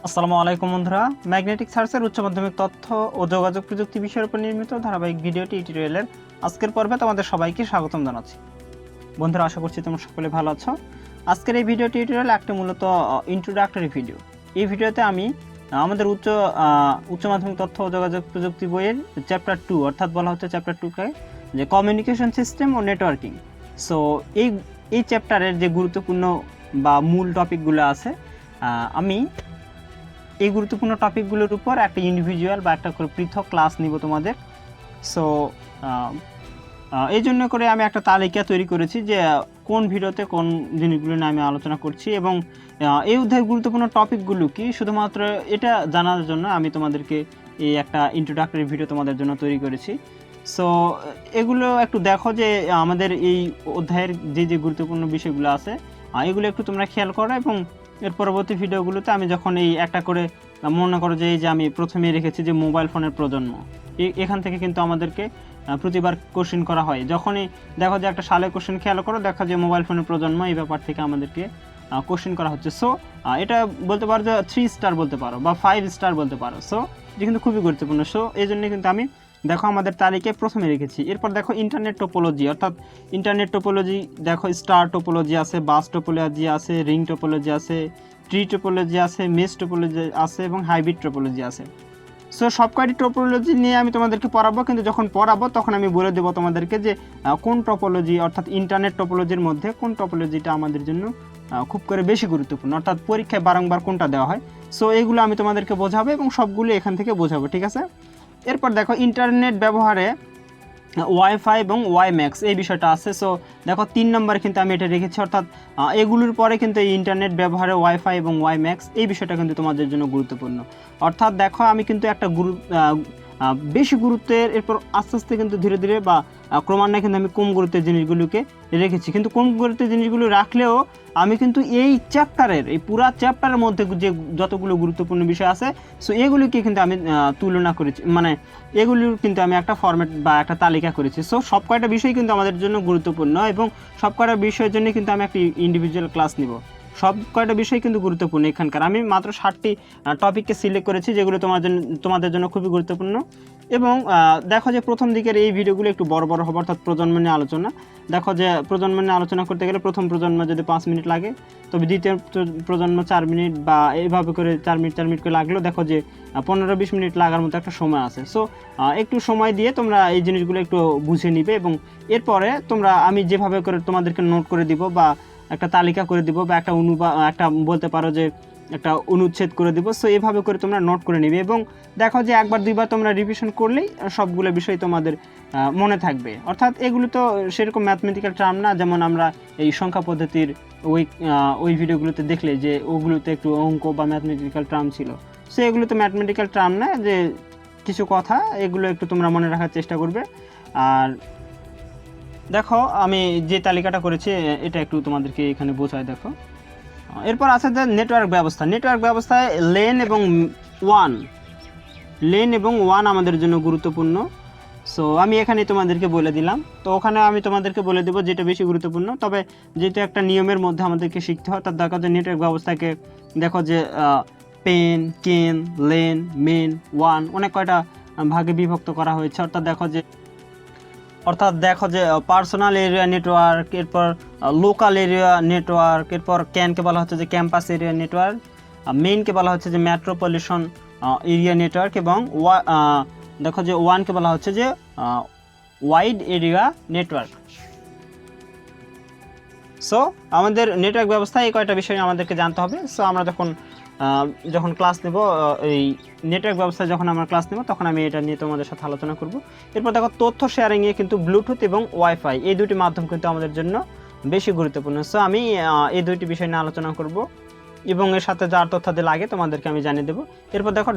আসসালামু আলাইকুম বন্ধুরা, ম্যাগনেটিক সার্চের উচ্চ মাধ্যমিক তথ্য ও যোগাযোগ প্রযুক্তি বিষয়ের উপর নির্মিত ধারাবাহিক ভিডিও টিউটোরিয়ালের আজকের পর্বে তোমাদের সবাইকে স্বাগতম জানাচ্ছি। বন্ধুরা, আশা করছি তোমরা সকলে ভালো আছো। আজকের এই ভিডিও টিউটোরিয়াল একটা মূলত ইন্ট্রোডাক্টরি ভিডিও। এই ভিডিওতে আমি আমাদের উচ্চ মাধ্যমিক তথ্য ও যোগাযোগ প্রযুক্তি বইয়ের চ্যাপ্টার 2 অর্থাৎ বলা হচ্ছে চ্যাপ্টার 2কে যে কমিউনিকেশন সিস্টেম ও নেটওয়ার্কিং। সো এই চ্যাপ্টারের যে গুরুত্বপূর্ণ বা মূল টপিকগুলো আছে, আমি এই গুরুত্বপূর্ণ টপিকগুলোর উপর একটা ইন্ডিভিজুয়াল বা একটা করে পৃথক ক্লাস নিব তোমাদের। সো এই জন্য করে আমি একটা তালিকা তৈরি করেছি যে কোন ভিডিওতে কোন জিনিসগুলো নিয়ে আমি আলোচনা করছি এবং এই অধ্যায়ের গুরুত্বপূর্ণ টপিকগুলো কি, শুধুমাত্র এটা জানার জন্য আমি তোমাদেরকে এই একটা ইন্ট্রোডাক্টরি ভিডিও তোমাদের জন্য তৈরি করেছি। সো এগুলো একটু দেখো যে আমাদের এই অধ্যায়ের যে গুরুত্বপূর্ণ বিষয়গুলো আছে এগুলো একটু তোমরা খেয়াল করো, এবং এর পরবর্তী ভিডিওগুলোতে আমি যখন এই একটা করে মনে করো যে এই যে আমি প্রথমে রেখেছি যে মোবাইল ফোনের প্রজন্ম, এখান থেকে কিন্তু আমাদেরকে প্রতিবার কোশ্চেন করা হয়। যখনই দেখো যে একটা সালে কোশ্চেন খেয়াল করো, দেখো যে মোবাইল ফোনের প্রজন্ম, এই ব্যাপার থেকে আমাদেরকে কোশ্চেন করা হচ্ছে। সো এটা বলতে পারো যে 3 স্টার বলতে পারো বা 5 স্টার বলতে পারো। সো এটা কিন্তু খুবই গুরুত্বপূর্ণ। সো এই জন্য কিন্তু আমি দেখো আমাদের তালিকায় প্রথমে রেখেছি। এরপর দেখো ইন্টারনেট টোপোলজি, অর্থাৎ ইন্টারনেট টোপোলজি দেখো স্টার টোপোলজি আছে, বাস টোপোলজি আছে, রিং টোপোলজি আছে, ট্রি টোপোলজি আছে, মেশ টোপোলজি আছে এবং হাইব্রিড টোপোলজি আছে। সো সব কয়টি টোপোলজি নিয়ে আমি তোমাদেরকে পড়াবো, কিন্তু যখন পড়াবো তখন আমি বলে দেবো তোমাদেরকে যে কোন টোপোলজি অর্থাৎ ইন্টারনেট টোপোলজির মধ্যে কোন টোপোলজিটা আমাদের জন্য খুব করে বেশি গুরুত্বপূর্ণ, অর্থাৎ পরীক্ষায় বারংবার কোনটা দেওয়া হয়। সো এইগুলো আমি তোমাদেরকে বোঝাবো এবং সবগুলো এখান থেকে বোঝাবো, ঠিক আছে। এরপর দেখো ইন্টারনেট ব্যবহারে ওয়াইফাই এবং ওয়াইম্যাক্স এই বিষয়টা আছে। সো দেখো 3 নম্বরে কিন্তু আমি এটা রেখেছি, অর্থাৎ এগুলোর পরে কিন্তু এই ইন্টারনেট ব্যবহারে ওয়াইফাই এবং ওয়াইম্যাক্স এই বিষয়টা কিন্তু তোমাদের জন্য গুরুত্বপূর্ণ। অর্থাৎ দেখো আমি কিন্তু একটা বেশি গুরুত্বের, এরপর আস্তে আস্তে কিন্তু ধীরে ধীরে বা ক্রমান্বয়ে কিন্তু আমি কম গুরুত্বের জিনিসগুলোকে রেখেছি, কিন্তু কম গুরুত্বের জিনিসগুলো রাখলেও আমি কিন্তু এই চ্যাপ্টারের এই পুরা চ্যাপ্টারের মধ্যে যে যতগুলো গুরুত্বপূর্ণ বিষয় আছে, সো এগুলিকে কিন্তু আমি তুলনা করেছি, মানে এগুলির কিন্তু আমি একটা ফরম্যাট বা একটা তালিকা করেছি। সো সব কয়টা বিষয় কিন্তু আমাদের জন্য গুরুত্বপূর্ণ এবং সব কয়টা বিষয়ের জন্য কিন্তু আমি একটা ইন্ডিভিজুয়াল ক্লাস নিব। সব কয়টা বিষয় কিন্তু গুরুত্বপূর্ণ এখানকার। আমি মাত্র 7টি টপিককে সিলেক্ট করেছি যেগুলো তোমাদের জন্য খুবই গুরুত্বপূর্ণ। এবং দেখো যে প্রথম দিকের এই ভিডিওগুলো একটু বড় বড় হবে, অর্থাৎ প্রজন্ম নিয়ে আলোচনা। দেখো যে প্রজন্ম নিয়ে আলোচনা করতে গেলে প্রথম প্রজন্ম যদি 5 মিনিট লাগে, তবে দ্বিতীয় প্রজন্ম 4 মিনিট বা এইভাবে করে 4 মিনিট করে লাগলেও দেখো যে 15-20 মিনিট লাগার মতো একটা সময় আছে। সো একটু সময় দিয়ে তোমরা এই জিনিসগুলো একটু বুঝে নিবে এবং এরপরে তোমরা আমি যেভাবে করে তোমাদেরকে নোট করে দিব বা একটা তালিকা করে দিব বা একটা বলতে পারো যে একটা অনুচ্ছেদ করে দিব। সো এইভাবে করে তোমরা নোট করে নিবে এবং দেখো যে একবার দুইবার তোমরা রিভিশন করলেই সবগুলো বিষয় তোমাদের মনে থাকবে। অর্থাৎ এগুলো তো সেরকম ম্যাথমেটিক্যাল টার্ম না, যেমন আমরা এই সংখ্যা পদ্ধতির ওই ভিডিওগুলোতে দেখলে যে ওগুলোতে একটু অঙ্ক বা ম্যাথমেটিক্যাল টার্ম ছিল। সো এগুলো তো ম্যাথমেটিক্যাল টার্ম না, যে কিছু কথা এগুলো একটু তোমরা মনে রাখার চেষ্টা করবে। আর দেখো আমি যে তালিকাটা করেছি এটা একটু তোমাদেরকে এখানে বোঝায়। দেখো এরপর আছে যে নেটওয়ার্ক ব্যবস্থায় লেন এবং ওয়ান আমাদের জন্য গুরুত্বপূর্ণ। সো আমি এখানে তোমাদেরকে বলে দিলাম, তো ওখানে আমি তোমাদেরকে বলে দেবো যেটা বেশি গুরুত্বপূর্ণ। তবে যেহেতু একটা নিয়মের মধ্যে আমাদেরকে শিখতে হয়, তার দেখো যে নেটওয়ার্ক ব্যবস্থাকে দেখো যে পেন, কেন, লেন, মেন, ওয়ান অনেক কয়টা ভাগে বিভক্ত করা হয়েছে। অর্থাৎ দেখো যে পার্সোনাল এরিয়া নেটওয়ার্ক, এরপর লোকাল এরিয়া নেটওয়ার্ক, এরপর ক্যানকে বলা হচ্ছে যে ক্যাম্পাস এরিয়া নেটওয়ার্ক, মেইনকে বলা হচ্ছে যে মেট্রোপলিটন এরিয়া নেটওয়ার্ক এবং দেখো যে ওয়ানকে বলা হচ্ছে যে ওয়াইড এরিয়া নেটওয়ার্ক। সো আমাদের নেটওয়ার্ক ব্যবস্থা এই কয়টা বিষয় আমাদেরকে জানতে হবে। সো আমরা যখন ক্লাস নেব, এই নেটওয়ার্ক ব্যবস্থায় যখন আমরা ক্লাস নেব তখন আমি এটা নিয়ে তোমাদের সাথে আলোচনা করব। এরপর দেখো তথ্য শেয়ারিংয়ে কিন্তু ব্লুটুথ এবং ওয়াইফাই এই দুটি মাধ্যম কিন্তু আমাদের জন্য বেশি গুরুত্বপূর্ণ। সো আমি এই দুইটি বিষয় নিয়ে আলোচনা করব এবং এর সাথে যার তথ্যাদি লাগে তোমাদেরকে আমি জানিয়ে দেবো। এরপর দেখো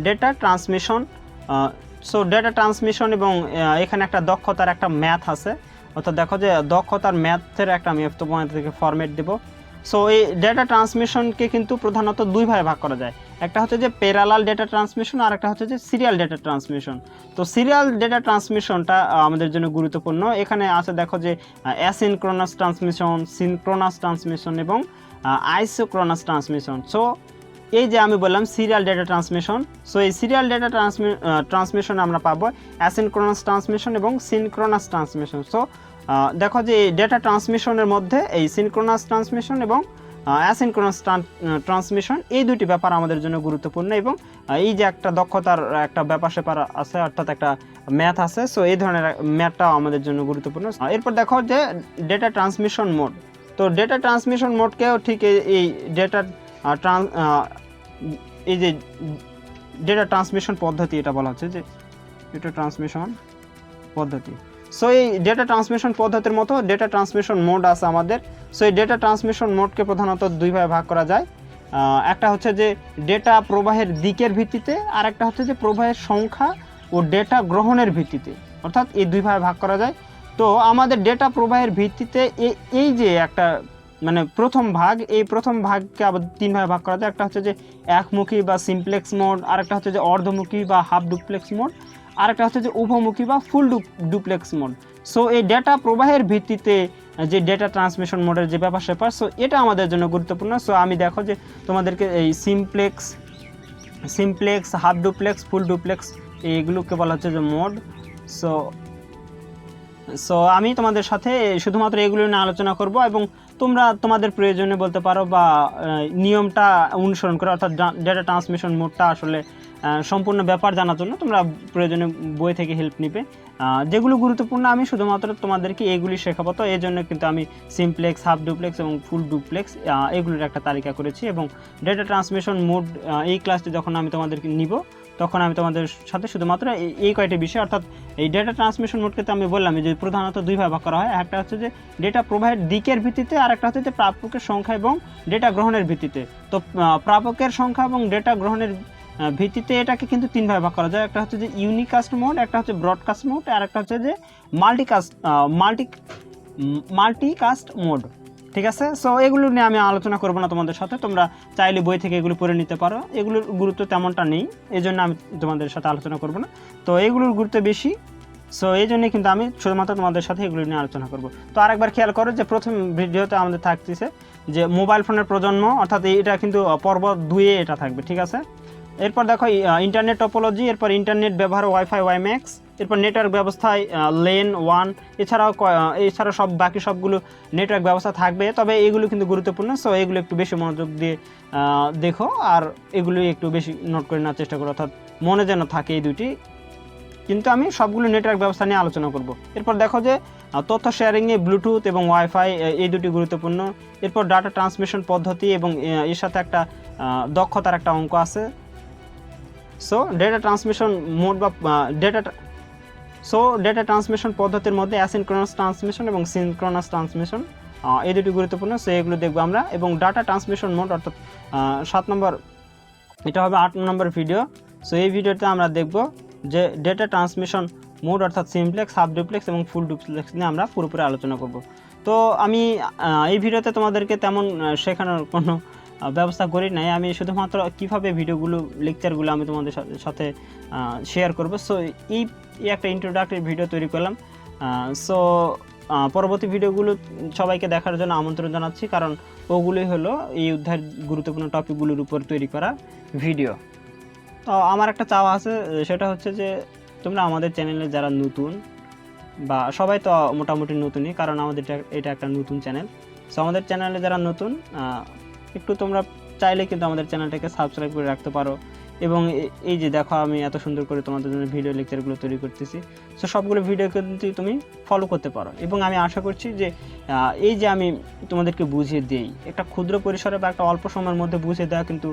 data transmission. So data transmission এবং এখানে একটা দক্ষতার একটা ম্যাথ আছে, অর্থাৎ দেখো যে দক্ষতার ম্যাথের একটা আমি তোমাদেরকে ফরম্যাট দেবো। সো এই ডেটা ট্রান্সমিশনকে কিন্তু প্রধানত দুই ভাগে ভাগ করা যায়। একটা হচ্ছে যে প্যারালাল ডেটা ট্রান্সমিশন আর একটা হচ্ছে যে সিরিয়াল ডেটা ট্রান্সমিশন। তো সিরিয়াল ডেটা ট্রান্সমিশনটা আমাদের জন্য গুরুত্বপূর্ণ। এখানে আছে দেখো যে অ্যাসিনক্রোনাস ট্রান্সমিশন, সিনক্রোনাস ট্রান্সমিশন এবং আইসোক্রোনাস ট্রান্সমিশন। সো এই যে আমি বললাম সিরিয়াল ডেটা ট্রান্সমিশন, সো এই সিরিয়াল ডেটা ট্রান্সমিশন আমরা পাবো অ্যাসিনক্রোনাস ট্রান্সমিশন এবং সিনক্রোনাস ট্রান্সমিশন। সো দেখো যে এই ডেটা ট্রান্সমিশনের মধ্যে এই সিনক্রোনাস ট্রান্সমিশন এবং অ্যাসিনক্রোনাস ট্রান্সমিশন এই দুটি ব্যাপার আমাদের জন্য গুরুত্বপূর্ণ, এবং এই যে একটা দক্ষতার একটা ব্যাপার স্যাপার আছে, অর্থাৎ একটা ম্যাথ আছে, সো এই ধরনের ম্যাথটাও আমাদের জন্য গুরুত্বপূর্ণ। এরপর দেখো যে ডেটা ট্রান্সমিশন মোড, তো ডেটা ট্রান্সমিশন মোডকেও ঠিক এই ডেটা এই যে ডেটা ট্রান্সমিশন পদ্ধতি এটা বলা হচ্ছে যে ডেটা ট্রান্সমিশন পদ্ধতি। সো এই ডেটা ট্রান্সমিশন পদ্ধতির মতো ডেটা ট্রান্সমিশন মোড আছে আমাদের। সো এই ডেটা ট্রান্সমিশন মোডকে প্রধানত দুই ভাগে ভাগ করা যায়। একটা হচ্ছে যে ডেটা প্রবাহের দিকের ভিত্তিতে, আর একটা হচ্ছে যে প্রবাহের সংখ্যা ও ডেটা গ্রহণের ভিত্তিতে, অর্থাৎ এই দুই ভাগে ভাগ করা যায়। তো আমাদের ডেটা প্রবাহের ভিত্তিতে এই যে একটা মানে প্রথম ভাগ, এই প্রথম ভাগকে আবার তিন ভাগে ভাগ করা যায়। একটা হচ্ছে যে একমুখী বা সিমপ্লেক্স মোড, আরেকটা হচ্ছে যে অর্ধমুখী বা হাফ ডুপ্লেক্স মোড, আরেকটা হচ্ছে যে উভমুখী বা ফুল ডুপ্লেক্স মোড। সো এই ডেটা প্রবাহের ভিত্তিতে যে ডেটা ট্রান্সমিশন মোডের যে ব্যাপার স্যাপার, সো এটা আমাদের জন্য গুরুত্বপূর্ণ। সো আমি দেখো যে তোমাদেরকে এই simplex half duplex full duplex এইগুলোকে বলা হচ্ছে যে মোড। সো আমি তোমাদের সাথে শুধুমাত্র এগুলো নিয়ে আলোচনা করব, এবং তোমরা তোমাদের প্রয়োজনে বলতে পারো বা নিয়মটা অনুসরণ করো, অর্থাৎ ডেটা ট্রান্সমিশন মোডটা আসলে সম্পূর্ণ ব্যাপার জানার জন্য তোমরা প্রয়োজনে বই থেকে হেল্প নিবে। যেগুলো গুরুত্বপূর্ণ আমি শুধুমাত্র তোমাদেরকে এগুলি শেখাবো, তো এই জন্য কিন্তু আমি সিমপ্লেক্স হাফ ডুপ্লেক্স এবং ফুল ডুপ্লেক্স এগুলির একটা তালিকা করেছি। এবং ডেটা ট্রান্সমিশন মোড এই ক্লাসটি যখন আমি তোমাদেরকে নিব, তখন আমি তোমাদের সাথে শুধুমাত্র এই কয়টি বিষয়, অর্থাৎ এই ডেটা ট্রান্সমিশন মোডকে তো আমি বললাম যে প্রধানত দুই ভাগ করা হয়। একটা হচ্ছে যে ডেটা প্রবাহের দিকের ভিত্তিতে, আর একটা হচ্ছে যে প্রাপকের সংখ্যা এবং ডেটা গ্রহণের ভিত্তিতে। তো প্রাপকের সংখ্যা এবং ডেটা গ্রহণের ভিত্তিতে এটাকে কিন্তু তিন ভাগে ভাগ করা যায়। একটা হচ্ছে যে ইউনিকাস্ট মোড, একটা হচ্ছে ব্রডকাস্ট মোড, আর একটা হচ্ছে যে মাল্টিকাস্ট মোড। ঠিক আছে, সো এগুলো নিয়ে আমি আলোচনা করব না তোমাদের সাথে, তোমরা চাইলে বই থেকে এগুলো পড়ে নিতে পারো। এগুলোর গুরুত্ব তেমনটা নেই, এই জন্য আমি তোমাদের সাথে আলোচনা করব না। তো এগুলোর গুরুত্ব বেশি, সো এই জন্যই কিন্তু আমি শুধুমাত্র তোমাদের সাথে এগুলো নিয়ে আলোচনা করব। তো আরেকবার খেয়াল করো যে প্রথম ভিডিওতে আমাদের থাকতেছে যে মোবাইল ফোনের প্রজন্ম, অর্থাৎ এটা কিন্তু পর্ব 2-এ এটা থাকবে। ঠিক আছে, এরপর দেখো ইন্টারনেট টপোলজি, এরপর ইন্টারনেট ব্যবহার ওয়াইফাই ওয়াইম্যাক্স, এরপর নেটওয়ার্ক ব্যবস্থায় লেন 1, এছাড়াও সব বাকি সবগুলো নেটওয়ার্ক ব্যবস্থা থাকবে, তবে এগুলো কিন্তু গুরুত্বপূর্ণ। সো এগুলো একটু বেশি মনোযোগ দিয়ে দেখো, আর এগুলো একটু বেশি নোট করে নেওয়ার চেষ্টা করো, অর্থাৎ মনে যেন থাকে এই দুটি। কিন্তু আমি সবগুলো নেটওয়ার্ক ব্যবস্থা নিয়ে আলোচনা করব। এরপর দেখো যে তথ্য শেয়ারিংয়ে ব্লুটুথ এবং ওয়াইফাই এই দুটি গুরুত্বপূর্ণ। এরপর ডাটা ট্রান্সমিশন পদ্ধতি, এবং এর সাথে একটা দক্ষতার একটা অঙ্ক আছে। সো ডেটা ট্রান্সমিশন মোড বা ডেটা ট্রান্সমিশন পদ্ধতির মধ্যে অ্যাসিনক্রোনাস ট্রান্সমিশন এবং সিনক্রোনাস ট্রান্সমিশন এই দুটি গুরুত্বপূর্ণ। সো এগুলো দেখবো আমরা। এবং ডাটা ট্রান্সমিশন মোড অর্থাৎ 7 নম্বর, এটা হবে 8 নম্বর ভিডিও। সো এই ভিডিওতে আমরা দেখব যে ডেটা ট্রান্সমিশন মোড অর্থাৎ সিমপ্লেক্স হাফ ডুপ্লেক্স এবং ফুল ডুপ্লেক্স নিয়ে আমরা পুরোপুরি আলোচনা করব। তো আমি এই ভিডিওতে তোমাদেরকে তেমন শেখানোর কোনো ব্যবস্থা করি নাই, আমি শুধুমাত্র কীভাবে ভিডিওগুলো লেকচারগুলো আমি তোমাদের সাথে শেয়ার করব। সো এই একটা ইন্ট্রোডাক্টরি ভিডিও তৈরি করলাম। সো পরবর্তী ভিডিওগুলো সবাইকে দেখার জন্য আমন্ত্রণ জানাচ্ছি, কারণ ওগুলোই হলো এই অধ্যায়ের গুরুত্বপূর্ণ টপিকগুলোর উপর তৈরি করা ভিডিও। তো আমার একটা চাওয়া আছে, সেটা হচ্ছে যে তোমরা আমাদের চ্যানেলে যারা নতুন, বা সবাই তো মোটামুটি নতুনই, কারণ আমাদের এটা একটা নতুন চ্যানেল। সো আমাদের চ্যানেলে যারা নতুন, একটু তোমরা চাইলে কিন্তু আমাদের চ্যানেলটাকে সাবস্ক্রাইব করে রাখতে পারো। এবং এই যে দেখো আমি এত সুন্দর করে তোমাদের জন্য ভিডিও লেকচারগুলো তৈরি করতেছি, সো সবগুলো ভিডিও কিন্তু তুমি ফলো করতে পারো। এবং আমি আশা করছি যে এই যে আমি তোমাদেরকে বুঝিয়ে দিই, একটা ক্ষুদ্র পরিসরে বা একটা অল্প সময়ের মধ্যে বুঝিয়ে দেওয়া কিন্তু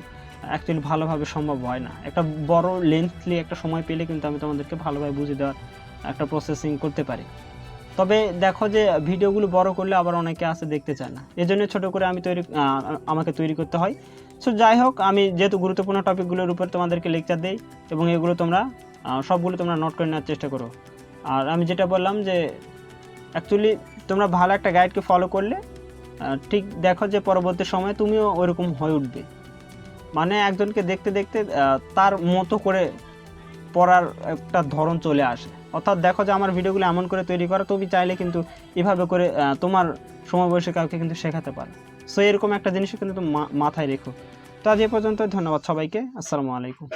অ্যাকচুয়ালি ভালোভাবে সম্ভব হয় না। একটা বড় লেন্থলি একটা সময় পেলে কিন্তু আমি তোমাদেরকে ভালোভাবে বুঝিয়ে দেওয়ার একটা প্রসেসিং করতে পারি। তবে দেখো যে ভিডিওগুলো বড় করলে আবার অনেকে আসে দেখতে চায় না, এজন্য ছোট করে আমাকে তৈরি করতে হয়। সো যাই হোক, আমি যেহেতু গুরুত্বপূর্ণ টপিকগুলোর উপর তোমাদেরকে লেকচার দেই, এবং এগুলো তোমরা সবগুলো তোমরা নোট করে নেওয়ার চেষ্টা করো। আর আমি যেটা বললাম যে অ্যাকচুয়ালি তোমরা ভালো একটা গাইডকে ফলো করলে ঠিক দেখো যে পরবর্তী সময়ে তুমিও ওইরকম হয়ে উঠবে, মানে একজনকে দেখতে দেখতে তার মতো করে পড়ার একটা ধরন চলে আসে। অর্থাৎ দেখো যে আমার ভিডিওগুলো এমন করে তৈরি করা, তুমি চাইলে কিন্তু এভাবে করে তোমার সমবয়সী কাউকে কিন্তু শেখাতে পারো। সো এরকম একটা জিনিস কিন্তু মাথায় রেখো। তো আজ এ পর্যন্ত, ধন্যবাদ সবাইকে। আসসালামু আলাইকুম।